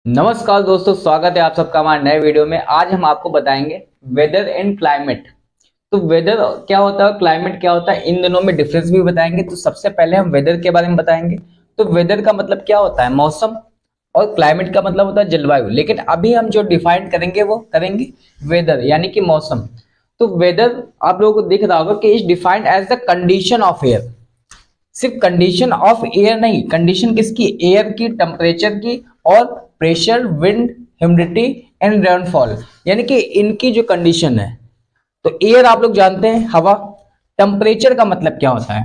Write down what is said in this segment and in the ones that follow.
नमस्कार दोस्तों, स्वागत है आप सबका हमारे नए वीडियो में। आज हम आपको बताएंगे वेदर एंड क्लाइमेट। तो वेदर क्या होता है और क्लाइमेट क्या होता है, इन दोनों में डिफरेंस भी बताएंगे। तो सबसे पहले हम वेदर के बारे में बताएंगे। तो वेदर का मतलब क्या होता है, मौसम, और क्लाइमेट का मतलब होता है जलवायु। लेकिन अभी हम जो डिफाइन करेंगे वो करेंगे वेदर यानी कि मौसम। तो वेदर आप लोगों को दिख रहा होगा कि is defined as the condition of air. सिर्फ कंडीशन ऑफ एयर नहीं, कंडीशन किसकी, एयर की, टेम्परेचर की, और pressure, wind, humidity and rainfall, यानी कि इनकी जो कंडीशन है। तो एयर आप लोग जानते हैं, हवा। टेम्परेचर का मतलब क्या होता है,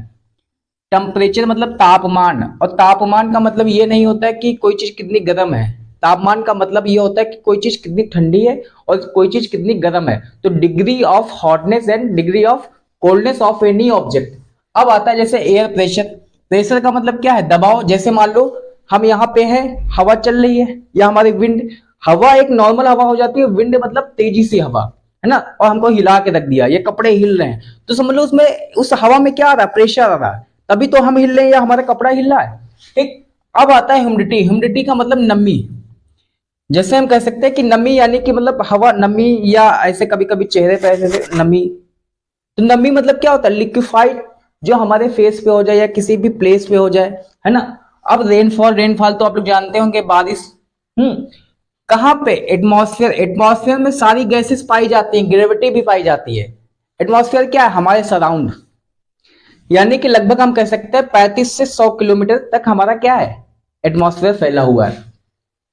टेम्परेचर मतलब तापमान, और तापमान का मतलब ये नहीं होता है कि कोई चीज कितनी गर्म है। तापमान का मतलब ये होता है कि कोई चीज कितनी ठंडी है और कोई चीज कितनी गर्म है। तो degree of hotness and degree of coldness of any object. अब आता है जैसे एयर प्रेशर। प्रेशर का मतलब क्या है, दबाव। जैसे मान लो हम यहाँ पे हैं, हवा चल रही है, या हमारी विंड, हवा एक नॉर्मल हवा हो जाती है, विंड मतलब तेजी से हवा, है ना, और हमको हिला के रख दिया, ये कपड़े हिल रहे हैं, तो समझ लो उसमें, उस हवा में क्या आ रहा है, प्रेशर आ रहा है, तभी तो हम हिल रहे हैं या हमारा कपड़ा हिल रहा है। ठीक। अब आता है ह्यूमिडिटी। ह्यूमिडिटी का मतलब नमी। जैसे हम कह सकते हैं कि नमी यानी कि मतलब हवा नमी, या ऐसे कभी कभी चेहरे पे ऐसे नमी। तो नमी मतलब क्या होता है, लिक्विफाइड, जो हमारे फेस पे हो जाए या किसी भी प्लेस पे हो जाए, है ना। अब रेनफॉल, रेनफॉल तो आप लोग जानते होंगे, बारिश। कहाँ पे, एटमॉस्फेयर। एटमॉस्फेयर में सारी गैसेस पाई जाती हैं, ग्रेविटी भी पाई जाती है। एटमॉस्फेयर क्या है, हमारे सराउंड, यानी कि लगभग हम कह सकते हैं 35 से 100 किलोमीटर तक हमारा क्या है, एटमॉस्फेयर फैला हुआ है।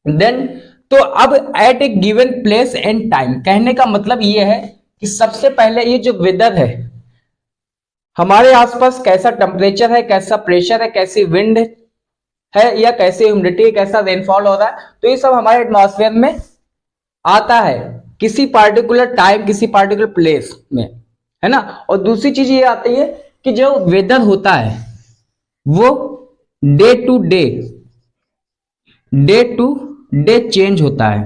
देन तो अब at a given place and time, कहने का मतलब ये है कि सबसे पहले ये जो वेदर है, हमारे आसपास कैसा टेम्परेचर है, कैसा प्रेशर है, कैसी विंड है, या कैसी ह्यूमिडिटी है, कैसा रेनफॉल हो रहा है, तो ये सब हमारे एटमॉस्फेयर में आता है किसी पार्टिकुलर टाइम, किसी पार्टिकुलर प्लेस में, है ना। और दूसरी चीज ये आती है कि जो वेदर होता है वो डे टू डे चेंज होता है।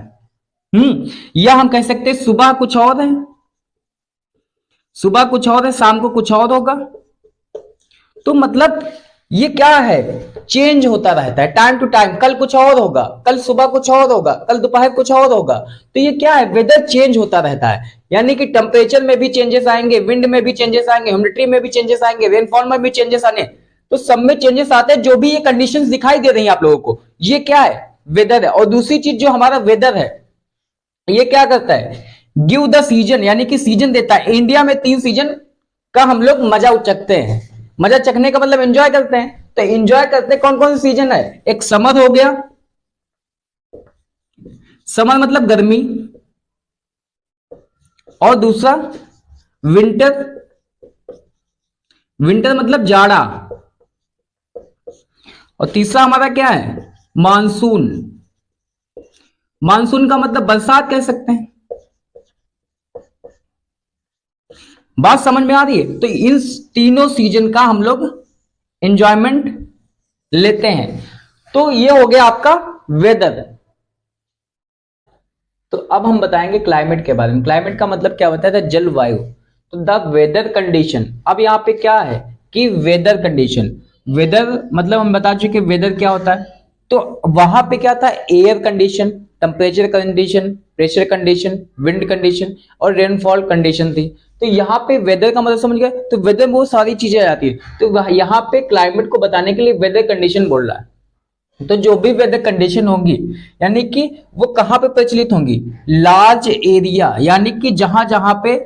या हम कह सकते हैं सुबह कुछ और है, सुबह कुछ और है, शाम को कुछ और होगा। तो मतलब ये क्या है, चेंज होता रहता है टाइम टू टाइम। कल कुछ और होगा, कल सुबह कुछ और होगा, कल दोपहर कुछ और होगा। तो ये क्या है, वेदर चेंज होता रहता है। यानी कि टेम्परेचर में भी चेंजेस आएंगे, विंड में भी चेंजेस आएंगे, ह्यूमिडिटी में भी चेंजेस आएंगे, रेनफॉल में भी चेंजेस आने, तो सब में चेंजेस आते हैं। जो भी ये कंडीशंस दिखाई दे रही है आप लोगों को, ये क्या है, वेदर है। और दूसरी चीज जो हमारा वेदर है, ये क्या करता है, गिव द सीजन, यानी कि सीजन देता है। इंडिया में 3 सीजन का हम लोग मजा उचकते हैं। मजा चखने का मतलब एंजॉय करते हैं। तो एंजॉय करते कौन कौन सा सीजन है, एक समर हो गया, समर मतलब गर्मी, और दूसरा विंटर, विंटर मतलब जाड़ा, और तीसरा हमारा क्या है, मानसून। मानसून का मतलब बरसात कह सकते हैं। बात समझ में आ रही है। तो इन तीनों सीजन का हम लोग एंजॉयमेंट लेते हैं। तो ये हो गया आपका वेदर। तो अब हम बताएंगे क्लाइमेट के बारे में। क्लाइमेट का मतलब क्या होता है, जलवायु। तो द वेदर कंडीशन, अब यहाँ पे क्या है कि वेदर कंडीशन, वेदर मतलब हम बता चुके वेदर क्या होता है। तो वहां पे क्या था, air condition, temperature condition, pressure condition, wind condition और रेनफॉल कंडीशन थी। तो यहाँ पे वेदर का मतलब समझ गए। तो वेदर में वो सारी चीजें आ जाती है। तो यहाँ पे क्लाइमेट को बताने के लिए वेदर कंडीशन बोल रहा है। तो जो भी वेदर कंडीशन होंगी, यानी कि वो कहां पे प्रचलित होंगी, लार्ज एरिया, यानी कि जहां जहां पे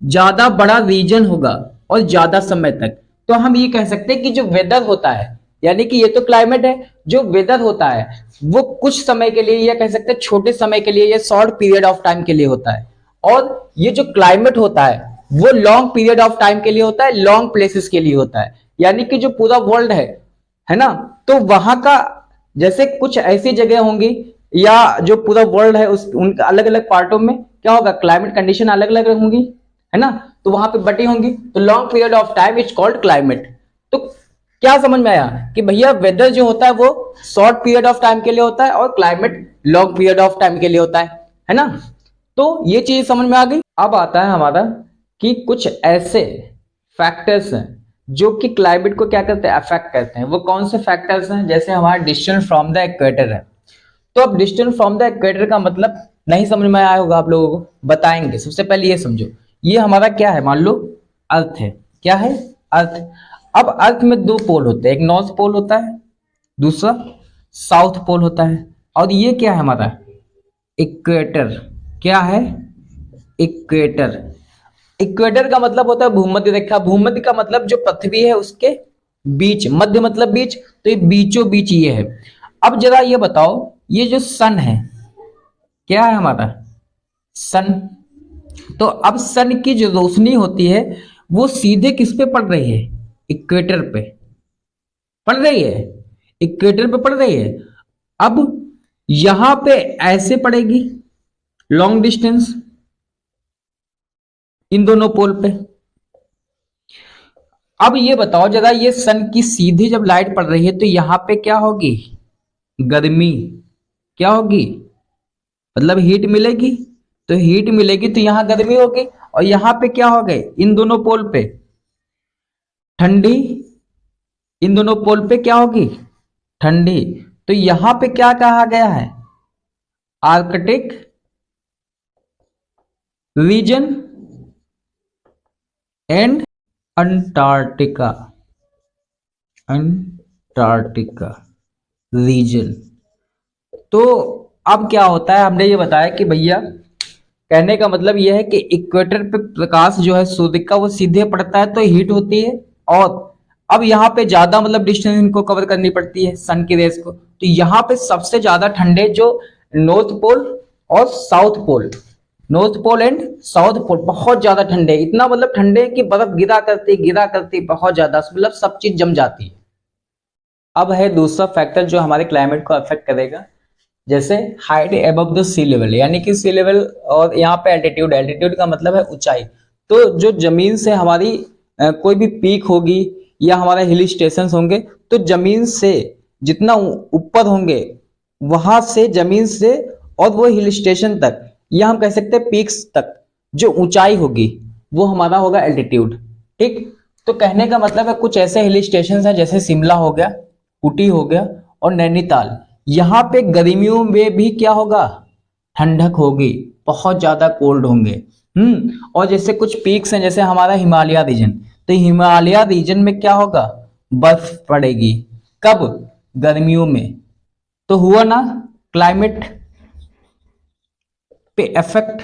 ज्यादा बड़ा रीजन होगा और ज्यादा समय तक। तो हम ये कह सकते हैं कि जो वेदर होता है, यानी कि ये तो क्लाइमेट है, जो वेदर होता है वो कुछ समय के लिए, या कह सकते हैं छोटे समय के लिए, या शॉर्ट पीरियड ऑफ टाइम के लिए होता है। और ये जो क्लाइमेट होता है वो लॉन्ग पीरियड ऑफ टाइम के लिए होता है, लॉन्ग प्लेसेस के लिए होता है। यानी कि जो पूरा वर्ल्ड है ना, तो वहां का, जैसे कुछ ऐसी जगह होंगी, या जो पूरा वर्ल्ड है उस उनका अलग अलग पार्टों में क्या होगा, क्लाइमेट कंडीशन अलग अलग होंगी, है ना। तो वहां पे बटी होंगी। तो long period of time is called climate. तो क्या समझ में आया कि भैया वेदर जो होता है वो शॉर्ट पीरियड ऑफ टाइम के लिए होता है और climate long period of time के लिए होता है ना। तो ये चीज समझ में आ गई। अब आता है हमारा कि कुछ ऐसे फैक्टर्स हैं जो कि क्लाइमेट को क्या करते हैं, अफेक्ट करते हैं। वो कौन से फैक्टर्स हैं, जैसे हमारा डिस्टेंस फ्रॉम द इक्वेटर है। तो अब डिस्टेंस फ्रॉम द इक्वेटर का मतलब नहीं समझ में आया होगा आप लोगों को, बताएंगे। सबसे पहले ये समझो, ये हमारा क्या है, मान लो अर्थ है, क्या है, अर्थ। अब अर्थ में दो पोल होते हैं, एक नॉर्थ पोल होता है, दूसरा साउथ पोल होता है। और ये क्या है हमारा इक्वेटर, क्या है इक्वेटर। इक्वेटर का मतलब होता है भूमध्य रेखा। भूमध्य का मतलब जो पृथ्वी है उसके बीच, मध्य मतलब बीच, तो ये बीचों बीच ये है। अब जरा ये बताओ, ये जो सन है क्या है हमारा सन, तो अब सन की जो रोशनी होती है वो सीधे किस पे पड़ रही है, इक्वेटर पे पड़ रही है, इक्वेटर पे पड़ रही है। अब यहां पे ऐसे पड़ेगी लॉन्ग डिस्टेंस इन दोनों पोल पे। अब ये बताओ जरा, ये सन की सीधी जब लाइट पड़ रही है तो यहां पे क्या होगी, गर्मी, क्या होगी, मतलब हीट मिलेगी। तो हीट मिलेगी तो यहां गर्मी होगी, और यहां पे क्या हो गए, इन दोनों पोल पे ठंडी, इन दोनों पोल पे क्या होगी, ठंडी। तो यहां पे क्या कहा गया है, Arctic region and Antarctica, Antarctica region. तो अब क्या होता है, हमने ये बताया कि भैया कहने का मतलब यह है कि इक्वेटर पे प्रकाश जो है सूर्य का वो सीधे पड़ता है तो हीट होती है, और अब यहाँ पे ज्यादा मतलब डिस्टेंस इनको कवर करनी पड़ती है सन की रेस को। तो यहाँ पे सबसे ज्यादा ठंडे जो नॉर्थ पोल और south pole, north pole and south pole बहुत ज्यादा ठंडे, इतना मतलब ठंडे कि बर्फ गिरा करती बहुत ज्यादा, मतलब सब चीज जम जाती है। अब है दूसरा फैक्टर जो हमारे क्लाइमेट को अफेक्ट करेगा, जैसे height above the sea level, यानी कि सी लेवल, और यहाँ पे एल्टीट्यूड, एल्टीट्यूड का मतलब है ऊंचाई। तो जो जमीन से हमारी कोई भी पीक होगी या हमारे हिल स्टेशन होंगे, तो जमीन से जितना ऊपर होंगे वहां से जमीन से और वो हिल स्टेशन तक, या हम कह सकते हैं पीक्स तक जो ऊंचाई होगी वो हमारा होगा एल्टीट्यूड। ठीक, तो कहने का मतलब है कुछ ऐसे हिल स्टेशन हैं जैसे शिमला हो गया, ऊटी हो गया और नैनीताल, यहाँ पे गर्मियों में भी क्या होगा, ठंडक होगी, बहुत ज्यादा कोल्ड होंगे। और जैसे कुछ पीक्स हैं जैसे हमारा हिमालय रीजन, तो हिमालय रीजन में क्या होगा, बर्फ पड़ेगी, कब, गर्मियों में। तो हुआ ना क्लाइमेट पे इफेक्ट,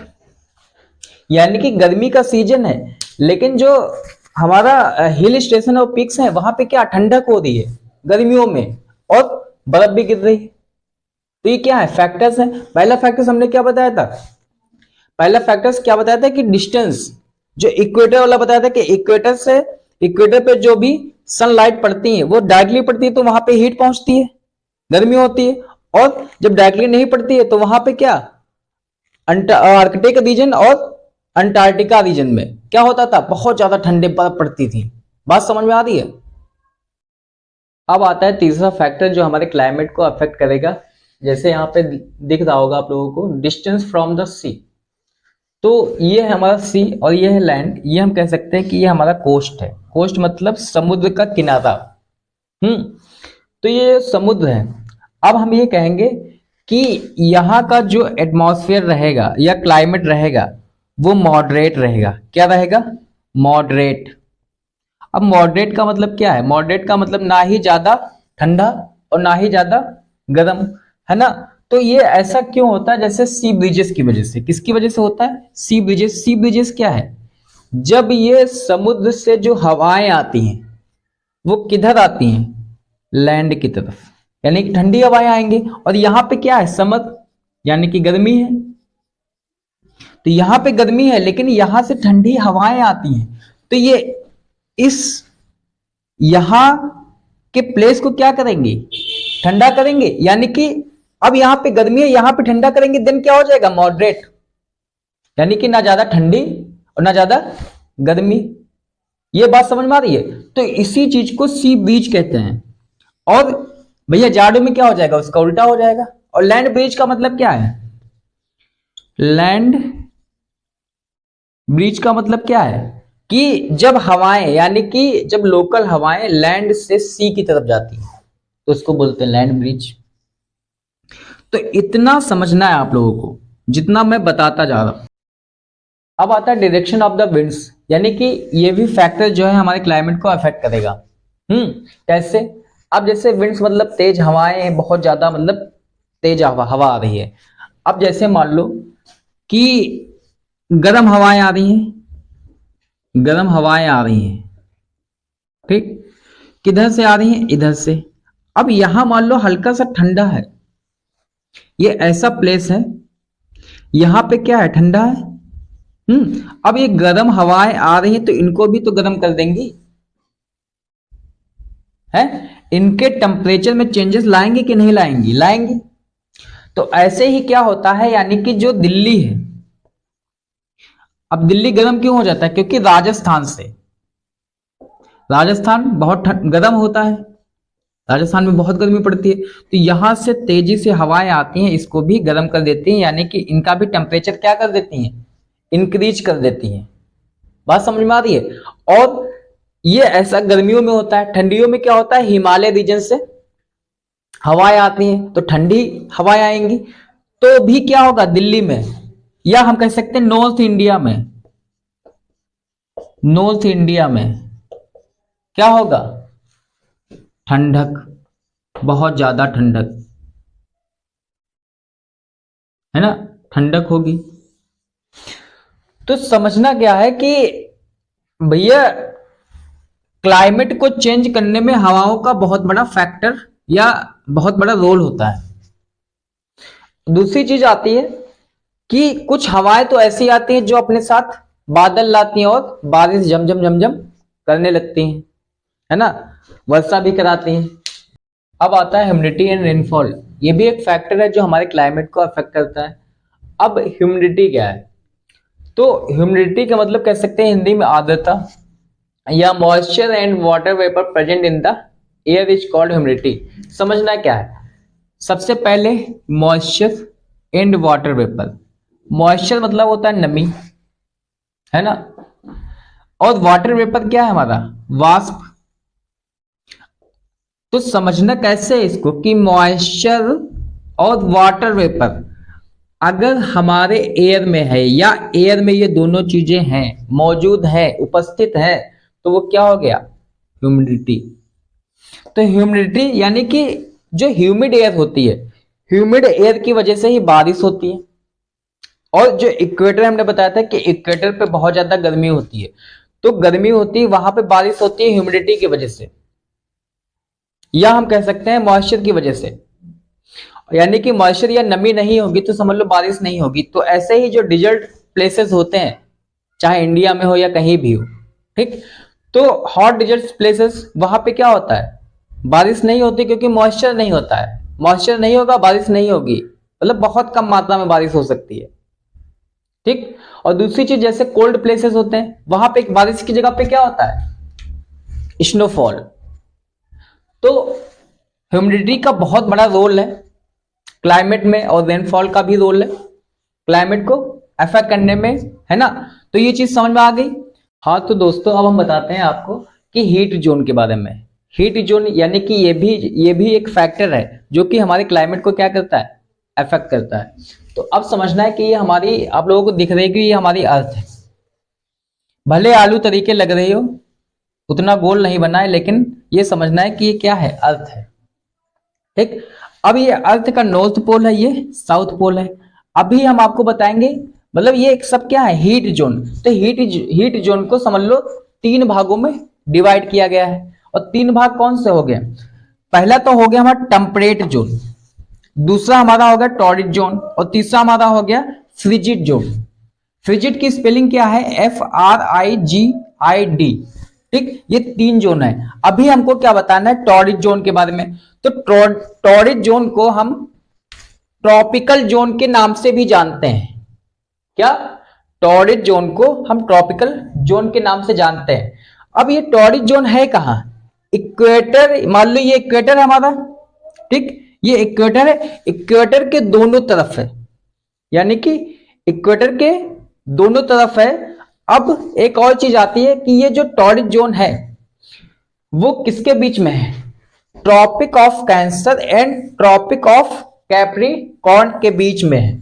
यानी कि गर्मी का सीजन है लेकिन जो हमारा हिल स्टेशन और पीक्स हैं वहां पे क्या ठंडक हो रही है गर्मियों में, और बर्फ भी गिर रही है। तो ये क्या है, फैक्टर्स है। पहला फैक्टर्स हमने क्या बताया था, पहला फैक्टर्स क्या बताया था कि डिस्टेंस, जो इक्वेटर वाला बताया था कि इक्वेटर से, इक्वेटर पे जो भी सनलाइट पड़ती है वो डायरेक्टली पड़ती है तो वहां पे हीट पहुंचती है, गर्मी होती है। और जब डायरेक्टली नहीं पड़ती है तो वहां पे क्या, आर्कटिक रीजन और अंटार्कटिका रीजन में क्या होता था, बहुत ज्यादा ठंडे बर्फ पड़ती थी। बात समझ में आ रही है। अब आता है तीसरा फैक्टर जो हमारे क्लाइमेट को अफेक्ट करेगा, जैसे यहाँ पे दिख रहा होगा आप लोगों को, डिस्टेंस फ्रॉम द सी। तो ये है हमारा सी और ये है लैंड, ये हम कह सकते हैं कि ये हमारा कोस्ट है। कोस्ट मतलब समुद्र का किनारा। तो ये समुद्र है। अब हम ये कहेंगे कि यहाँ का जो एटमॉस्फेयर रहेगा या क्लाइमेट रहेगा वो मॉडरेट रहेगा। क्या रहेगा, मॉडरेट। अब मॉडरेट का मतलब क्या है, मॉडरेट का मतलब ना ही ज्यादा ठंडा और ना ही ज्यादा गर्म, है ना। तो ये ऐसा क्यों होता है, जैसे सी ब्रिजेस की वजह से। किसकी वजह से होता है, सी ब्रिजेस। सी ब्रिजेस क्या है, जब ये समुद्र से जो हवाएं आती हैं वो किधर आती हैं, लैंड की तरफ, यानी कि ठंडी हवाएं आएंगी। और यहां पे क्या है, समुद्र यानी कि गर्मी है। तो यहां पे गर्मी है लेकिन यहां से ठंडी हवाएं आती हैं, तो ये इस यहां के प्लेस को क्या करेंगे, ठंडा करेंगे। यानी कि अब यहां पे गर्मी है, यहां पे ठंडा करेंगे, देन क्या हो जाएगा, मॉडरेट, यानी कि ना ज्यादा ठंडी और ना ज्यादा गर्मी। ये बात समझ में आ रही है। तो इसी चीज को सी ब्रीज कहते हैं। और भैया जाड़ों में क्या हो जाएगा, उसका उल्टा हो जाएगा। और लैंड ब्रिज का मतलब क्या है, लैंड ब्रिज का मतलब क्या है कि जब हवाएं, यानी कि जब लोकल हवाएं लैंड से सी की तरफ जाती हैं तो उसको बोलते हैं लैंड ब्रिज। तो इतना समझना है आप लोगों को जितना मैं बताता जा रहा हूं। अब आता है डायरेक्शन ऑफ द विंड्स, यानी कि ये भी फैक्टर जो है हमारे क्लाइमेट को अफेक्ट करेगा। कैसे? अब जैसे विंड्स मतलब तेज हवाएं, बहुत ज्यादा मतलब तेज हवा आ रही है। अब जैसे मान लो कि गर्म हवाएं आ रही हैं, गर्म हवाएं आ रही हैं, ठीक, किधर से आ रही हैं? इधर से। अब यहां मान लो हल्का सा ठंडा है, ये ऐसा प्लेस है, यहां पे क्या है? ठंडा है। अब ये गर्म हवाएं आ रही हैं तो इनको भी तो गर्म कर देंगी, है? इनके टेम्परेचर में चेंजेस लाएंगे कि नहीं लाएंगी? लाएंगे। तो ऐसे ही क्या होता है, यानी कि जो दिल्ली है, अब दिल्ली गर्म क्यों हो जाता है? क्योंकि राजस्थान से, राजस्थान बहुत गर्म होता है, राजस्थान में बहुत गर्मी पड़ती है, तो यहां से तेजी से हवाएं आती हैं, इसको भी गर्म कर देती हैं, यानी कि इनका भी टेम्परेचर क्या कर देती हैं? इंक्रीज कर देती हैं। बात समझ में आ रही है? और ये ऐसा गर्मियों में होता है। ठंडियों में क्या होता है? हिमालय रीजन से हवाएं आती हैं तो ठंडी हवाएं आएंगी, तो भी क्या होगा? दिल्ली में, या हम कह सकते हैं नॉर्थ इंडिया में, नॉर्थ इंडिया में क्या होगा? ठंडक, बहुत ज्यादा ठंडक, है ना? ठंडक होगी। तो समझना क्या है कि भैया क्लाइमेट को चेंज करने में हवाओं का बहुत बड़ा फैक्टर या बहुत बड़ा रोल होता है। दूसरी चीज आती है कि कुछ हवाएं तो ऐसी आती हैं जो अपने साथ बादल लाती हैं और बारिश झमझम करने लगती हैं, है ना? वर्षा भी कराती हैं। अब आता है ह्यूमिडिटी एंड रेनफॉल, ये भी एक फैक्टर है जो हमारे क्लाइमेट को अफेक्ट करता है। अब ह्यूमिडिटी क्या है? तो ह्यूमिडिटी का मतलब कह सकते हैं हिंदी में आर्द्रता, या moisture and water vapour present in the air is called humidity. समझना क्या है? सबसे पहले moisture and water vapour. Moisture मतलब होता है नमी, है ना? और वाटर वेपर क्या है? हमारा वाष्प। तो समझना कैसे है इसको कि मॉइस्चर और वाटर वेपर अगर हमारे एयर में है, या एयर में ये दोनों चीजें हैं, मौजूद है, उपस्थित है, तो वो क्या हो गया? ह्यूमिडिटी। तो ह्यूमिडिटी यानी कि जो ह्यूमिड एयर होती है, ह्यूमिड एयर की वजह से ही बारिश होती है। और जो इक्वेटर हमने बताया था कि इक्वेटर पे बहुत ज्यादा गर्मी होती है, तो गर्मी होती है वहां पे बारिश होती है ह्यूमिडिटी की वजह से, या हम कह सकते हैं मॉइस्चर की वजह से। यानी कि मॉइस्चर या नमी नहीं होगी तो समझ लो बारिश नहीं होगी। तो ऐसे ही जो डिजर्ट प्लेसेस होते हैं, चाहे इंडिया में हो या कहीं भी हो, ठीक, तो हॉट डिजर्ट प्लेसेस वहां पे क्या होता है? बारिश नहीं होती, क्योंकि मॉइस्चर नहीं होता है। मॉइस्चर नहीं होगा, बारिश नहीं होगी, मतलब बहुत कम मात्रा में बारिश हो सकती है, ठीक। और दूसरी चीज, जैसे कोल्ड प्लेसेस होते हैं, वहां पे बारिश की जगह पे क्या होता है? स्नोफॉल। तो ह्यूमिडिटी का बहुत बड़ा रोल है क्लाइमेट में, और रेनफॉल का भी रोल है क्लाइमेट को अफेक्ट करने में, है ना? तो ये चीज समझ में आ गई। हाँ, तो दोस्तों अब हम बताते हैं आपको कि हीट जोन के बारे में। हीट जोन यानी कि ये भी एक फैक्टर है जो कि हमारे क्लाइमेट को क्या करता है? अफेक्ट करता है। तो अब समझना है कि ये हमारी, आप लोगों को दिख रही है कि ये हमारी अर्थ है। भले आलू तरीके लग रही हो, उतना गोल नहीं बना है, लेकिन ये समझना है कि ये क्या है? अर्थ है, ठीक। अब ये अर्थ का नॉर्थ पोल है, ये साउथ पोल है। अभी हम आपको बताएंगे, मतलब ये एक सब क्या है? Heat zone. तो हीट जोन को समझ लो 3 भागों में डिवाइड किया गया है। और 3 भाग कौन से हो गए? पहला तो हो गया हमारा टेम्परेट जोन, दूसरा हमारा हो गया टॉरिड जोन, और तीसरा हमारा हो गया फ्रिजिड जोन। फ्रिजिड की स्पेलिंग क्या है? FRIGID, ठीक। ये 3 जोन है। अभी हमको क्या बताना है? टॉरिड जोन के बारे में। तो टॉरिड जोन को हम ट्रॉपिकल जोन के नाम से भी जानते हैं। क्या? टॉरिड जोन को हम ट्रॉपिकल जोन के नाम से जानते हैं। अब ये टॉरिड जोन है कहां? इक्वेटर, मान लो ये इक्वेटर है हमारा, ठीक। ये इक्वेटर है, इक्वेटर के दोनों तरफ है, यानी कि इक्वेटर के दोनों तरफ है। अब एक और चीज आती है कि ये जो टॉरिड जोन है वो किसके बीच में है? Tropic of Cancer and Tropic of Capricorn के बीच में है।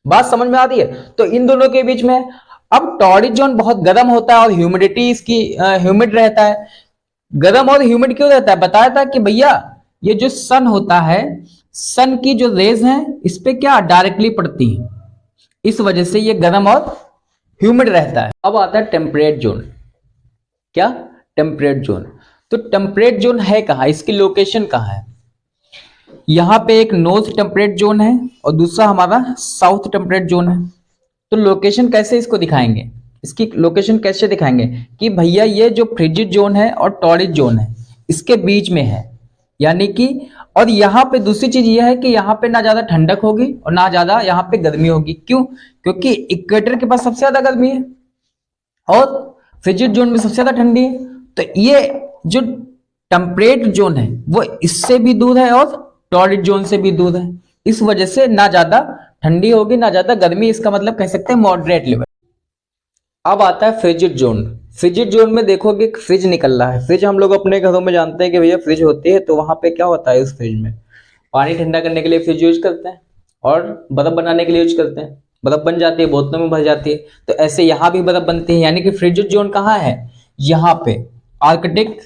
बात समझ में आती है? तो इन दोनों के बीच में है। अब टॉरिड जोन बहुत गर्म होता है और ह्यूमिडिटी इसकी ह्यूमिड रहता है। गर्म और ह्यूमिड क्यों रहता है? बताया था कि भैया ये जो सन होता है, सन की जो रेज हैं इस पे क्या डायरेक्टली पड़ती है, इस वजह से ये गर्म और ह्यूमिड रहता है। अब आता है टेम्परेट जोन। क्या? Temperate zone. तो टेम्परेट जोन है कहाँ, इसकी लोकेशन कहाँ है? यहां पे एक नॉर्थ टेम्परेट जोन है और दूसरा हमारा साउथ टेम्परेट जोन है। तो लोकेशन कैसे इसको दिखाएंगे, इसकी लोकेशन कैसे दिखाएंगे कि भैया ये जो फ्रिजिड जोन है और टॉरिड जोन है इसके बीच में है, यानी कि और यहाँ पे दूसरी चीज ये है कि यहाँ पे ना ज्यादा ठंडक होगी और ना ज्यादा यहाँ पे गर्मी होगी। क्यों? क्योंकि इक्वेटर के पास सबसे ज्यादा गर्मी है और फ्रिजिड जोन में सबसे ज्यादा ठंडी है। तो ये जो टेम्परेट जोन है वो इससे भी दूर है और टॉरिड जोन से भी दूर है, इस वजह से ना ज्यादा ठंडी होगी ना ज्यादा गर्मी, इसका मतलब कह सकते हैं मॉडरेट लेवल। अब आता है फ्रिजिड जोन। फ्रिजिड जोन में देखोगे फ्रिज निकल रहा है। फ्रिज हम लोग अपने घरों में जानते हैं कि भैया फ्रिज होती है, तो वहां पे क्या होता है, उस फ्रिज में पानी ठंडा करने के लिए फ्रिज यूज करते हैं और बर्फ बनाने के लिए यूज करते हैं। बर्फ बन जाती है, बोतलों में भर जाती है, तो ऐसे यहाँ भी बर्फ बनती है। यानी कि फ्रिजिड जोन कहाँ है? यहाँ पे आर्कटिक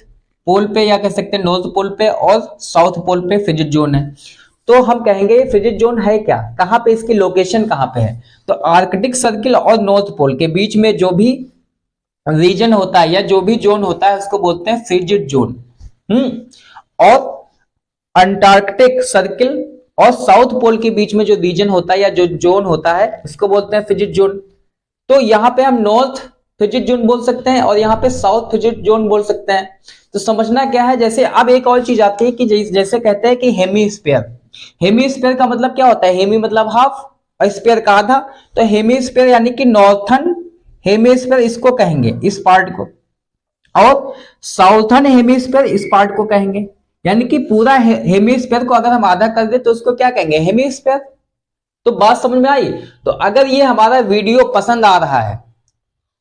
पोल पे, या कह सकते हैं नॉर्थ पोल पे और साउथ पोल पे फ्रिजिड जोन है। तो हम कहेंगे फ्रिजिड जोन है क्या, कहाँ पे, इसकी लोकेशन कहाँ पे है? तो आर्कटिक सर्किल और नॉर्थ पोल के बीच में जो भी रीजन होता है या जो भी जोन होता है उसको बोलते हैं फ्रिजिड जोन। और अंटार्कटिक सर्किल और साउथ पोल के बीच में जो रीजन होता है या जो जोन होता है उसको बोलते हैं फ्रिजिड जोन। तो यहाँ पे हम नॉर्थ फ्रिजिड जोन बोल सकते हैं और यहाँ पे साउथ फ्रिजिड जोन बोल सकते हैं। तो समझना क्या है, जैसे अब एक और चीज आती है कि जैसे कहते हैं कि हेमीस्फीयर। हेमीस्फीयर का मतलब क्या होता है? हेमी मतलब हाफ और स्फीयर का आधा। तो हेमीस्फीयर यानी कि नॉर्थन हेमीस्फीयर इसको कहेंगे, इस पार्ट को, और साउथर्न हेमीस्फीयर इस पार्ट को कहेंगे। यानी कि पूरा हेमीस्फीयर को अगर हम आधा कर दे तो उसको क्या कहेंगे? हेमीस्फीयर। तो बात समझ में आई? तो अगर ये हमारा वीडियो पसंद आ रहा है,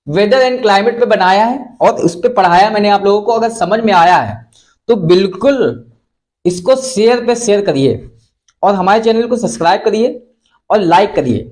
वेदर एंड क्लाइमेट पे बनाया है और उस पर पढ़ाया मैंने आप लोगों को, अगर समझ में आया है तो बिल्कुल इसको शेयर पे शेयर करिए और हमारे चैनल को सब्सक्राइब करिए और लाइक करिए।